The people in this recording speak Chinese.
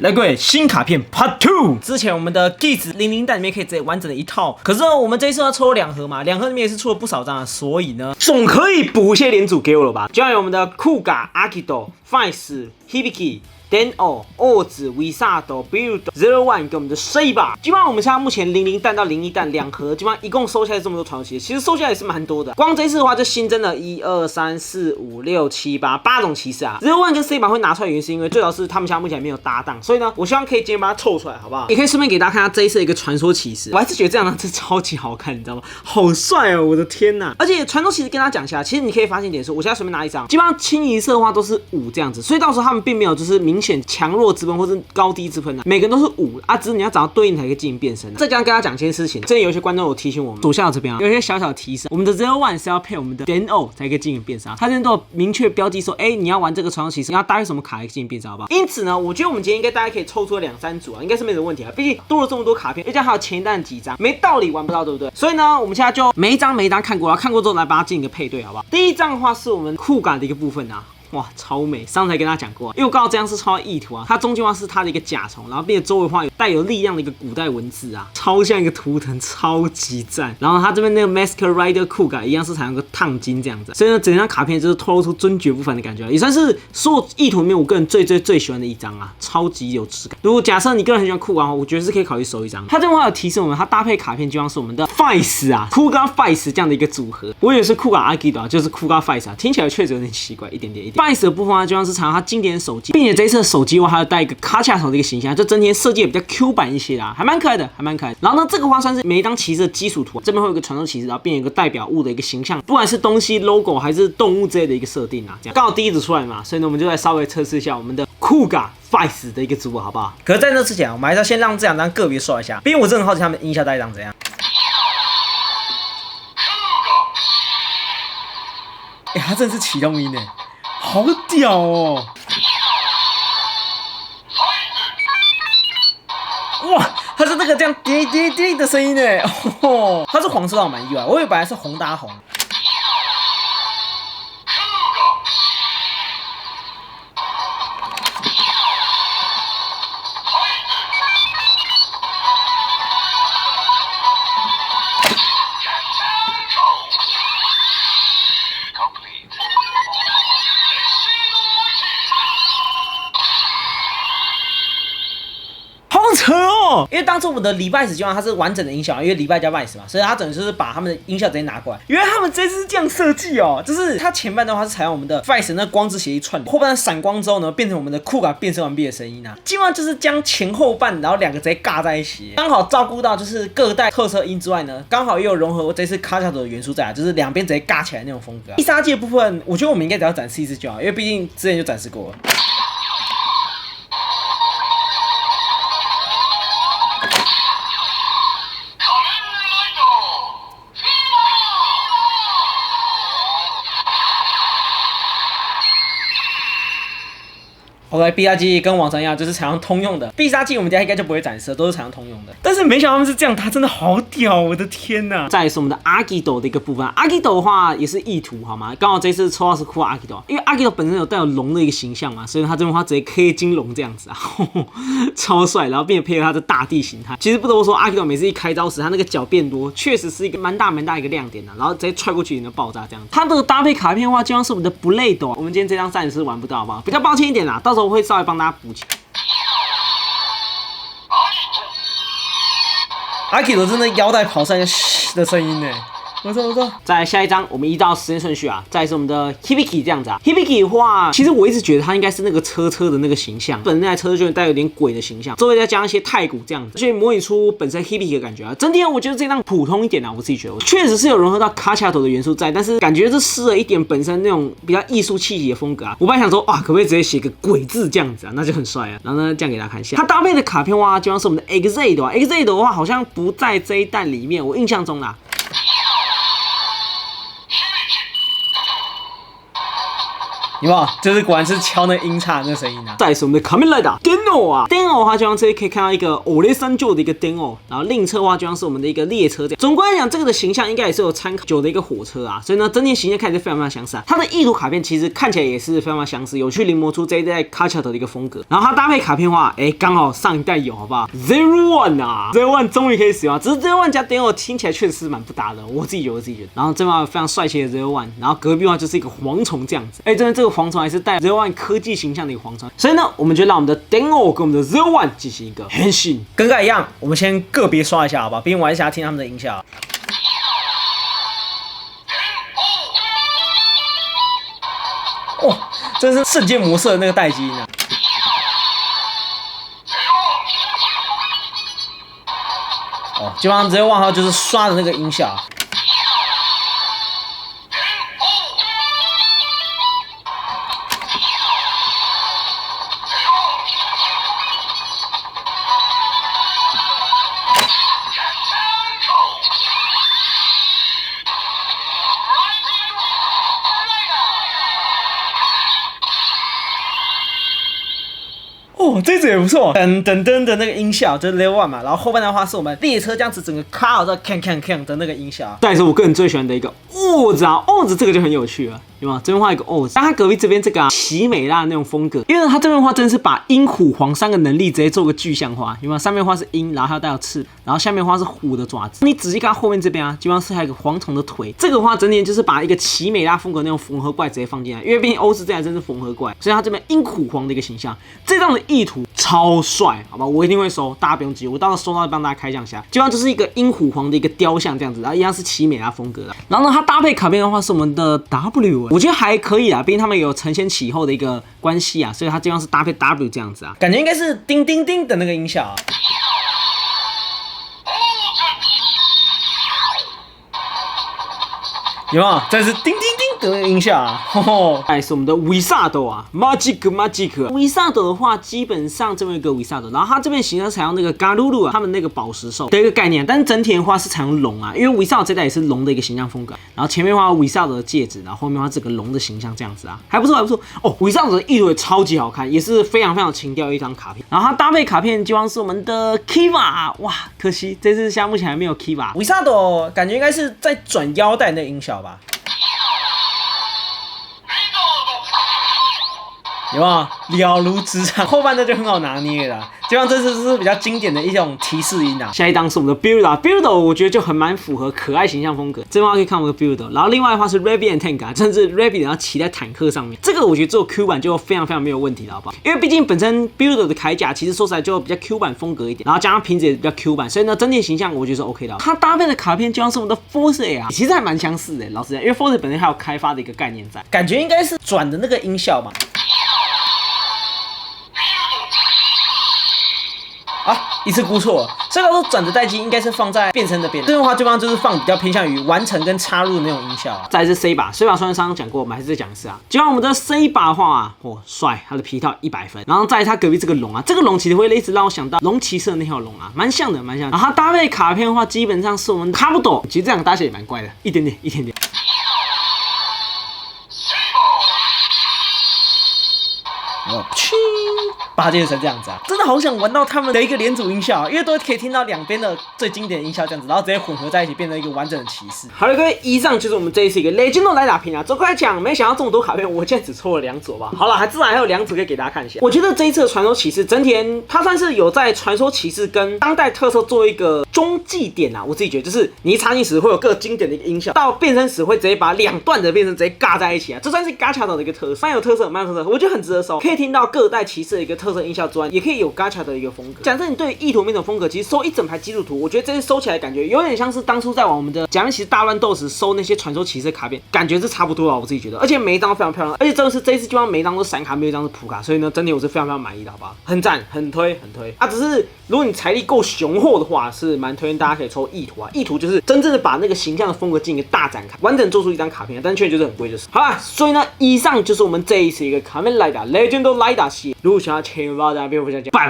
来，各位新卡片 Part 2。之前我们的 Geats 00弹里面可以直接完整的一套，可是呢，我们这一次要抽2盒嘛，2盒里面也是出了不少张啊，所以呢，总可以补一些连组给我了吧？就要有我们的酷嘎、Akido、Fice、Hibiki、Den-O、Oz、Visado、Build、01跟我们的 Saber。基本上我们现在目前00弹到01弹2盒，基本上一共收下来这么多传说骑士，其实收下来也是蛮多的。光这一次的话，就新增了1、2、3、4、5、6、7、8种骑士啊。01跟 Saber 会拿出来，原因是因为最主要是他们现在目前没有搭档，所以呢，我希望可以今天把它凑出来，好不好？也可以顺便给大家看下这一次的一个传说骑士，我还是觉得这样呢，这超级好看，你知道吗？好帅哦，我的天哪！而且传说骑士跟大家讲一下，其实你可以发现一点是，我现在随便拿一张，基本上清一色的话都是5这样子，所以到时候他们并没有就是明显强弱之分或是高低之分啊，每个人都是5啊，只是你要找到对应才可以进行变身啊。再加上跟大家讲一件事情，之前有一些观众有提醒我们，左下角这边啊，有一些小小的提示，我们的 01是要配我们的 Den-O 才可以进行变身啊，他这边都有明确标记说，你要玩这个传说骑士，你要搭配什么卡来进行变身，好不好？因此呢，我觉得我们今天应该大家可以抽出2、3组啊，应该是没什么问题啊，毕竟多了这么多卡片，再加上还有前一弹几张，没道理玩不到，对不对？所以呢，我们现在就每一张看过，然后看过之后来把它进行一个配对，好不好？第一张的话是我们酷感的一个部分啊。哇，超美！上次才跟大家讲过，因为我刚好这样是抽到意图啊，它中间的话是它的一个甲虫，然后并且周围的话有带有力量的一个古代文字啊，超像一个图腾，超级赞。然后它这边那个 Masker Rider 酷感一样是采用个烫金这样子，所以呢，整张卡片就是透露出尊爵不凡的感觉，也算是所有意图里面我个人最喜欢的一张啊，超级有质感。如果假设你个人很喜欢酷感的话，我觉得是可以考虑收一张。它这边的话有提示我们，它搭配卡片就像是我们的 Fice 啊，酷感 Fice 这样的一个组合。我以为是酷感 Akido 啊，就是酷感 Fice 啊，听起来确实有点奇怪，一点点。Fice 的部分呢，就像是采用它经典的手机，并且这一次的手机的话，还有带一个卡卡头的一个形象，就整体设计也比较 Q 版一些啦，还蛮可爱的，还蛮可爱的。然后呢，这个话算是每一张骑士的基础图，这边会有一个传说骑士，然后变成一个代表物的一个形象，不管是东西 logo 还是动物之类的一个设定啊，这样刚好第一组出来嘛，所以呢，我们就来稍微测试一下我们的酷嘎 Fice 的一个组合，好不好？可是在那之前，我们还是要先让这2张个别刷一下，毕竟我真的很好奇他们音效大概长怎样。他真的是启动音诶，好屌哦！哇，它是那个这样滴滴滴的声音诶，哦，它是黄色，我蛮意外，我以为本来是红搭红。扯哦！因为当初我们的礼拜基本上它是完整的音效，因为礼拜加 Vice 嘛，所以它整个就是把他们的音效直接拿过来。原来他们这次是这样设计哦，就是它前半的话是采用我们的 Vice 那光之协议串联，后半闪光之后呢，变成我们的酷卡变身完毕的声音啊，基本上就是将前后半，然后2个直接尬在一起，刚好照顾到就是各代特色音之外呢，刚好也有融合我这次卡卡头的元素在啊，就是2边直接尬起来那种风格。必杀技的部分，我觉得我们应该只要展示1次就好，因为毕竟之前就展示过了。OK， 必杀技跟往常一样，就是采用通用的。必杀技我们家应该就不会展示，都是采用通用的。但是没想到他们是这样，它真的好屌，我的天哪！再来是我们的 Akido 的一个部分 ，Akido 的话也是意图好吗？刚好这次抽到是酷 Akido， 因为 Akido 本身有带有龙的一个形象嘛，所以他这边的话直接 K 金龙这样子啊，超帅。然后并且配合他的大地形态，其实不得不说 Akido 每次一开招时，他那个脚变多，确实是一个蛮大一个亮点的。然后直接踹过去就爆炸这样子。他的搭配卡片的话，就像是我们的 Blade， 我们今天这张暂时玩不到，好不好？比较抱歉一点啦，到时候我会稍微帮大家补齐。Akido 真的腰带跑上嘘的声音呢。不错。再来下一张，我们依照时间顺序啊，再来是我们的 Hibiki 这样子啊。Hibiki 的话，其实我一直觉得它应该是那个车的那个形象，本身那台车就带有点鬼的形象，周围再加上一些太鼓这样子，所以模拟出本身 Hibiki 的感觉啊。整体我觉得这张普通一点啊，我自己觉得确实是有融合到卡卡头的元素在，但是感觉是失了一点本身那种比较艺术气息的风格啊。我本来想说哇，可不可以直接写个鬼字这样子啊，那就很帅啊。然后呢，这样给大家看一下，它搭配的卡片的话，就像是我们的 Exade 啊 ，Exade 的话好像不在这一弹里面，我印象中啦。有没有？就是果然是敲那音叉那声音啊。再是我们的 Kamen Rider Deno 啊 ，Deno 的话就像这里可以看到一个欧雷三旧的一个 Deno， 然后另一侧的话就像是我们的一个列车这样。总归来讲，这个的形象应该也是有参考旧的一个火车啊，所以呢，整体形象看起来非常非常相似啊。它的意图卡片其实看起来也是非常非常相似，有去临摹出这一代卡恰特的一个风格。然后它搭配卡片的话，刚好上一代有，好不好 ？Zero One 啊 ，Zero One 终于可以使用啊，只是 Zero One 加 Deno 听起来确实是蛮不搭的，我自己觉得。然后这边非常帅气的 Zero One， 然后隔壁的话就是一个蝗虫这样子，这边这个蝗虫还是带 Zero One 科技形象的一个蝗虫，所以呢，我们就让我们的 Deno 跟我们的 Zero One 进行一个変身。跟刚才一样，我们先个别刷一下，好吧？毕竟我还是想要听他们的音效。哦，这是瞬间模式的那个待机音啊！哦，基本上Zero One号就是刷的那个音效。哦，这次也不错，噔噔噔的那个音效就是 Level One 嘛，然后后半的话是我们列车这样子整个卡好的锵锵锵的那个音效，再是我个人最喜欢的一个鏊子啊，鏊子这个就很有趣了。有没有？这边画一个鏊子，但它隔壁这边这个奇美拉的那种风格，因为呢，它这边画真是把鹰、虎、黄三个能力直接做个具象化。有没有？上面画是鹰，然后还有带有翅，然后下面画是虎的爪子。你仔细看后面这边啊，基本上是还有一个蝗虫的腿。这个话整体就是把一个奇美拉风格那种缝合怪直接放进来，因为毕竟欧子这还真是缝合怪，所以它这边鹰、虎、黄的一个形象，这样的意图超帅，好吧？我一定会收，大家不用急，我到时候收到帮大家开箱一下。基本上就是一个鹰、虎、黄的一个雕像这样子，然后一样是奇美拉风格的。然后呢，它搭配卡片的话是我们的 W， 我觉得还可以。毕竟他们有承先启后的一个关系啊，所以它这样是搭配 W 这样子啊，感觉应该是叮叮叮的那个音效啊。有没有？这是叮叮叮的那个音效啊！还是我们的维萨斗啊 ，Magic。维萨斗的话，基本上这边有一个维萨斗，然后它这边形象采用那个嘎鲁鲁啊，他们那个宝石兽的一个概念，但是整体的话是采用龙啊，因为维萨斗这代也是龙的一个形象风格。然后前面画维萨斗的戒指，然后后面画这个龙的形象这样子啊，还不错还不错哦。维萨斗的意图也超级好看，也是非常非常情调的一张卡片。然后它搭配卡片基本上是我们的 Kiva， 哇，可惜这次目前还没有 Kiva。维萨斗感觉应该是在转腰带那个音效吧。有没有了如指掌？后半段就很好拿捏了，基本上这次是比较经典的一种提示音啊。下一档是我们的 Builder， 我觉得就很蛮符合可爱形象风格。这边可以看我们的 Builder， 然后另外的话是 Rabbit and Tank 啊，甚至 Rabbit 然后骑在坦克上面，这个我觉得做 Q 版就非常非常没有问题了，好不好？因为毕竟本身 Builder 的铠甲其实说起来就比较 Q 版风格一点，然后加上瓶子也比较 Q 版，所以呢整体形象我觉得是 OK 的。它搭配的卡片就像是我们的 Force 啊，其实还蛮相似的，老实讲，因为 Force 本身还有开发的一个概念在，感觉应该是转的那个音效吧。一次估错了，所以他说转的待机应该是放在变身的边，这种话基本上就是放比较偏向于完成跟插入的那种音效啊。再来是 C 把，虽然刚刚讲过，我们还是再讲一次啊。基本上我们的 C 把的话啊，帅，它的皮套100分。然后在它隔壁这个龙啊，这个龙其实会一直让我想到龙骑士的那条龙啊，蛮像的。然后它搭配卡片的话，基本上是我们卡布斗，其实这两个搭起来也蛮怪的，一点点。八戒神这样子啊，真的好想玩到他们的一个连组音效，因为都可以听到两边的最经典的音效这样子，然后直接混合在一起，变成一个完整的骑士。好了，各位，以上就是我们这一次一个 Legend 来打拼啊。总归来讲，没想到这么多卡片，我现在只抽了2组吧。好了，至少还有2组可以给大家看一下。我觉得这一次的传说骑士整体它算是有在传说骑士跟当代特色做一个中继点啊。我自己觉得就是你一插进时会有各经典的一个音效，到变身时会直接把2段的变身直接尬在一起啊，这算是 Gacha 的一个特色，蛮有特色，我觉得很值得收。可以听到各代骑士的一个特色音效之外，也可以有 Gacha 的一个风格。讲真，你对意图那种风格，其实收一整排基础图，我觉得这次收起来感觉有点像是当初在玩我们的假面骑士大乱斗时收那些传说骑士卡片，感觉是差不多了。我自己觉得，而且每一张都非常漂亮，而且这一次基本上每一张都是闪卡，没有一张是普卡，所以呢，整体我是非常非常满意的，好不好？很赞，很推啊！只是如果你财力够雄厚的话，是蛮推荐大家可以抽意图啊。意图就是真正的把那个形象的风格进行一个大展开，完整做出一张卡片，但确实就是很贵，就是好啦。所以呢，以上就是我们这一次一个Kamen Rider Legend Rider 系列。如果想要前往大家别不想讲，拜。